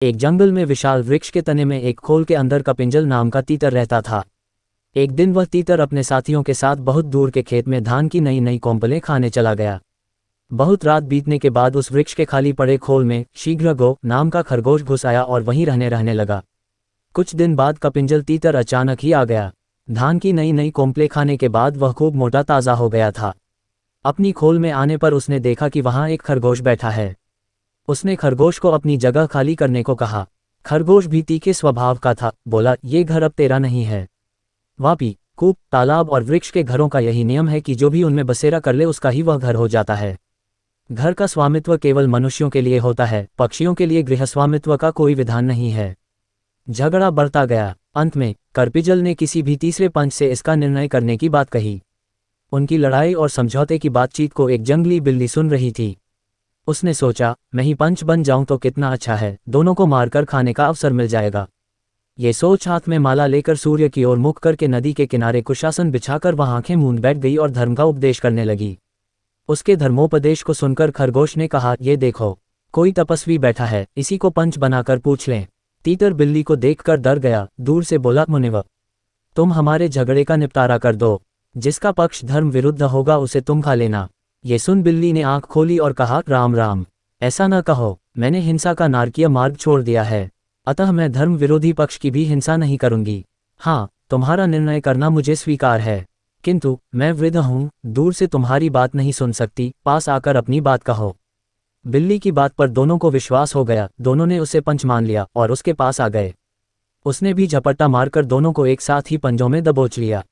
एक जंगल में विशाल वृक्ष के तने में एक खोल के अंदर कपिंजल नाम का तीतर रहता था। एक दिन वह तीतर अपने साथियों के साथ बहुत दूर के खेत में धान की नई नई कोंपलें खाने चला गया। बहुत रात बीतने के बाद उस वृक्ष के खाली पड़े खोल में शीघ्र गो नाम का खरगोश घुस आया और वहीं रहने लगा। कुछ दिन बाद कपिंजल तीतर अचानक ही आ गया। धान की नई नई कोंपलें खाने के बाद वह खूब मोटा ताज़ा हो गया था। अपनी खोल में आने पर उसने देखा कि वहाँ एक खरगोश बैठा है। उसने खरगोश को अपनी जगह खाली करने को कहा। खरगोश भी तीखे स्वभाव का था, बोला, ये घर अब तेरा नहीं है। वापी, कूप, तालाब और वृक्ष के घरों का यही नियम है कि जो भी उनमें बसेरा कर ले उसका ही वह घर हो जाता है। घर का स्वामित्व केवल मनुष्यों के लिए होता है, पक्षियों के लिए गृह स्वामित्व का कोई विधान नहीं है। झगड़ा बढ़ता गया। अंत में करपिजल ने किसी भी तीसरे पंच से इसका निर्णय करने की बात कही। उनकी लड़ाई और समझौते की बातचीत को एक जंगली बिल्ली सुन रही थी। उसने सोचा, मैं ही पंच बन जाऊं तो कितना अच्छा है, दोनों को मारकर खाने का अवसर मिल जाएगा। ये सोच हाथ में माला लेकर सूर्य की ओर मुख करके नदी के किनारे कुशासन बिछाकर वह आंखें मूंद बैठ गई और धर्म का उपदेश करने लगी। उसके धर्मोपदेश को सुनकर खरगोश ने कहा, ये देखो, कोई तपस्वी बैठा है, इसी को पंच बनाकर पूछ लें। तीतर बिल्ली को देखकर डर गया, दूर से बोला, मुनिवर, तुम हमारे झगड़े का निपटारा कर दो। जिसका पक्ष धर्म विरुद्ध होगा उसे तुम खा लेना। ये सुन बिल्ली ने आंख खोली और कहा, राम राम, ऐसा न कहो, मैंने हिंसा का नारकीय मार्ग छोड़ दिया है, अतः मैं धर्म विरोधी पक्ष की भी हिंसा नहीं करूंगी। हाँ, तुम्हारा निर्णय करना मुझे स्वीकार है, किंतु मैं वृद्ध हूँ, दूर से तुम्हारी बात नहीं सुन सकती, पास आकर अपनी बात कहो। बिल्ली की बात पर दोनों को विश्वास हो गया। दोनों ने उसे पंच मान लिया और उसके पास आ गए। उसने भी झपट्टा मारकर दोनों को एक साथ ही पंजों में दबोच लिया।